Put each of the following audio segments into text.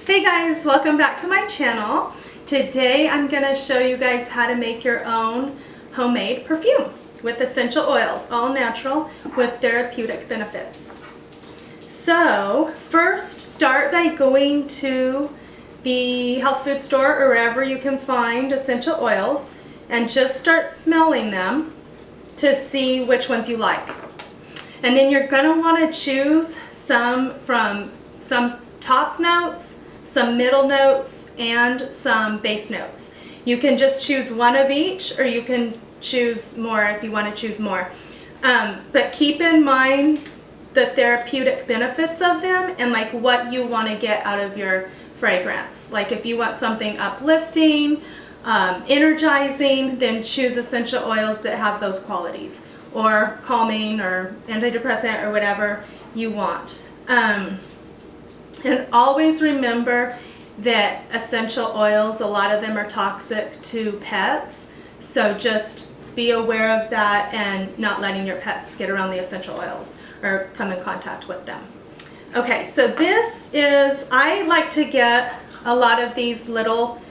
Hey guys, welcome back to my channel. Today I'm going to show you guys how to make your own homemade perfume with essential oils, all natural with therapeutic benefits. So first start by going to the health food store or wherever you can find essential oils and just start smelling them to see which ones you like. And then you're going to want to choose some top notes, some middle notes, and some base notes. You can just choose one of each, or you can choose more if you want to choose more. But keep in mind the therapeutic benefits of them and like what you want to get out of your fragrance. Like if you want something uplifting, energizing, then choose essential oils that have those qualities, or calming or antidepressant or whatever you want. And always remember that essential oils, a lot of them are toxic to pets, so just be aware of that and not letting your pets get around the essential oils or come in contact with them. Okay, so this is, I like to get a lot of these little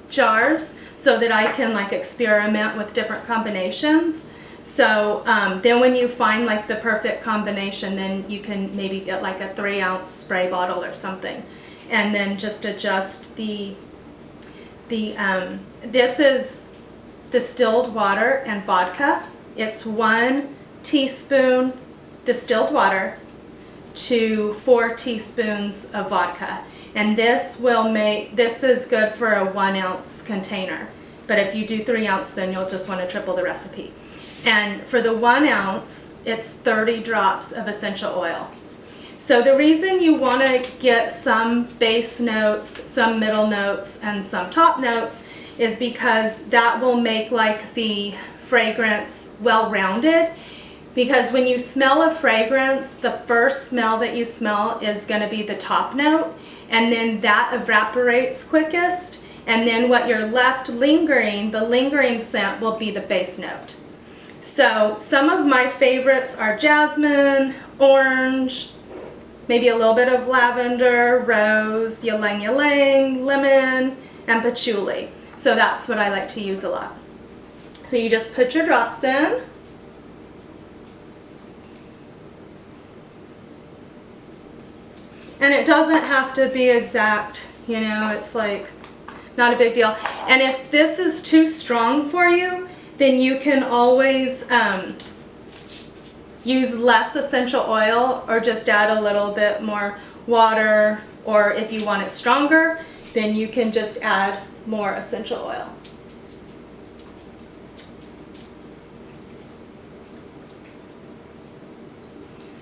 jars so that I can like experiment with different combinations. So then when you find like the perfect combination, then you can maybe get like a 3-ounce spray bottle or something, and then just adjust this is distilled water and vodka. It's 1 teaspoon distilled water to 4 teaspoons of vodka. And this is good for a 1-ounce container. But if you do 3 ounce, then you'll just want to triple the recipe. And for the 1 ounce, it's 30 drops of essential oil. So the reason you want to get some base notes, some middle notes, and some top notes is because that will make like the fragrance well-rounded. Because when you smell a fragrance, the first smell that you smell is going to be the top note, and then that evaporates quickest, and then what you're left lingering, the lingering scent, will be the base note. So some of my favorites are jasmine, orange, maybe a little bit of lavender, rose, ylang ylang, lemon, and patchouli. So that's what I like to use a lot. So you just put your drops in. And it doesn't have to be exact, you know, it's like not a big deal. And if this is too strong for you, then you can always use less essential oil or just add a little bit more water, or if you want it stronger, then you can just add more essential oil.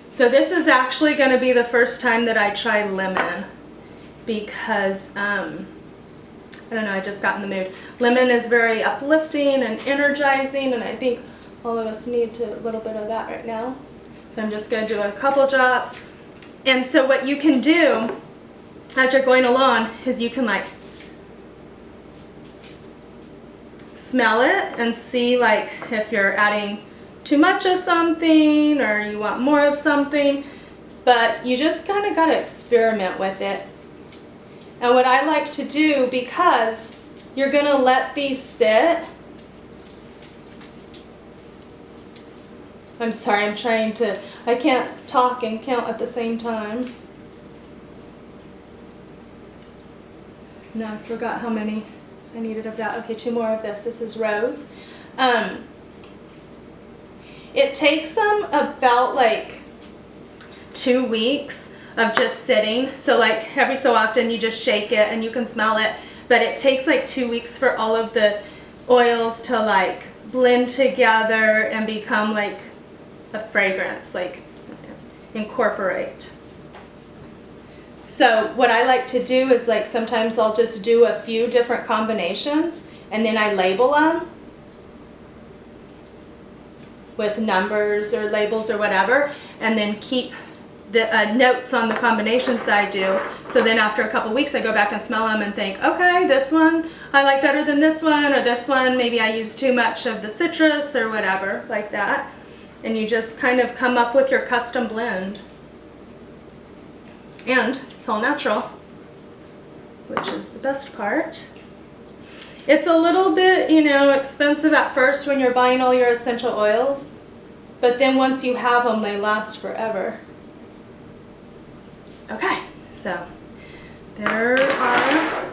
So this is actually going to be the first time that I try lemon because, I don't know, I just got in the mood. Lemon is very uplifting and energizing, and I think all of us need a little bit of that right now. So I'm just going to do a couple drops. And so what you can do as you're going along is you can like smell it and see like if you're adding too much of something or you want more of something, but you just kind of got to experiment with it. And what I like to do, because you're going to let these sit, I'm sorry, I can't talk and count at the same time. No, I forgot how many I needed of that. Okay, 2 more of this. This is rose. It takes them about like 2 weeks of just sitting. So like every so often you just shake it and you can smell it. But it takes like 2 weeks for all of the oils to like blend together and become like a fragrance, like incorporate. So what I like to do is like sometimes I'll just do a few different combinations and then I label them with numbers or labels or whatever, and then keep the notes on the combinations that I do. So then after a couple weeks I go back and smell them and think, okay, this one I like better than this one, or this one maybe I use too much of the citrus or whatever, like that. And you just kind of come up with your custom blend. And it's all natural, which is the best part. It's a little bit, you know, expensive at first when you're buying all your essential oils, but then once you have them, they last forever. Okay, so there are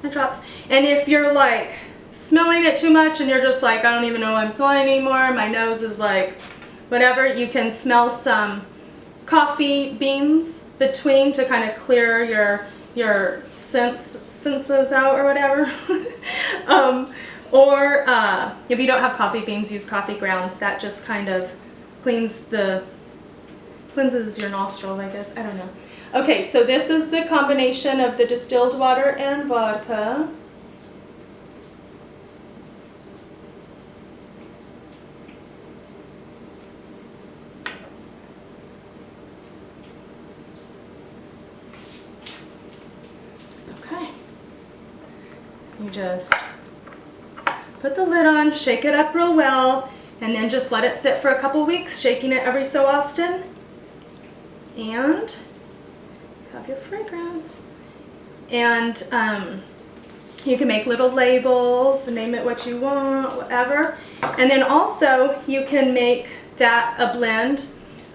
my drops. And if you're like smelling it too much and you're just like, I don't even know what I'm smelling anymore, my nose is like whatever, you can smell some coffee beans between to kind of clear your senses out or whatever. Or if you don't have coffee beans, use coffee grounds. That just kind of cleanses your nostrils, I guess. I don't know. Okay, so this is the combination of the distilled water and vodka. Okay. You just put the lid on, shake it up real well, and then just let it sit for a couple weeks, shaking it every so often. And have your fragrance. And you can make little labels, name it what you want, whatever. And then also you can make that a blend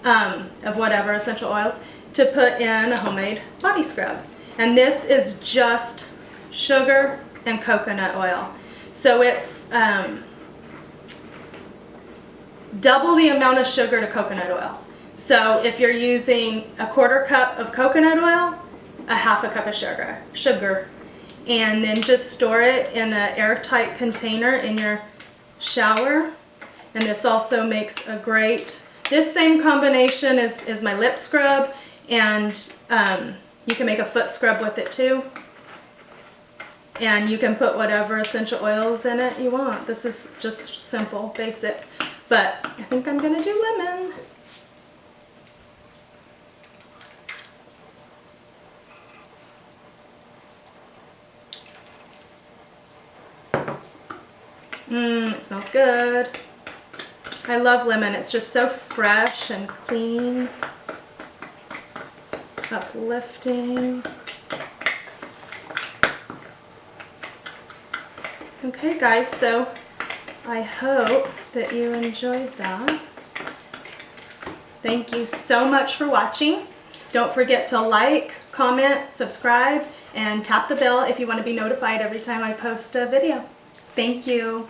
of whatever essential oils to put in a homemade body scrub. And this is just sugar and coconut oil. So it's double the amount of sugar to coconut oil. So if you're using a 1/4 cup of coconut oil, a 1/2 cup of sugar. And then just store it in an airtight container in your shower. And this also makes a great, this same combination is my lip scrub, and you can make a foot scrub with it too. And you can put whatever essential oils in it you want. This is just simple, basic. But I think I'm gonna do lemon. It smells good. I love lemon. It's just so fresh and clean, uplifting. Okay guys, so I hope that you enjoyed that. Thank you so much for watching. Don't forget to like, comment, subscribe, and tap the bell if you want to be notified every time I post a video. Thank you.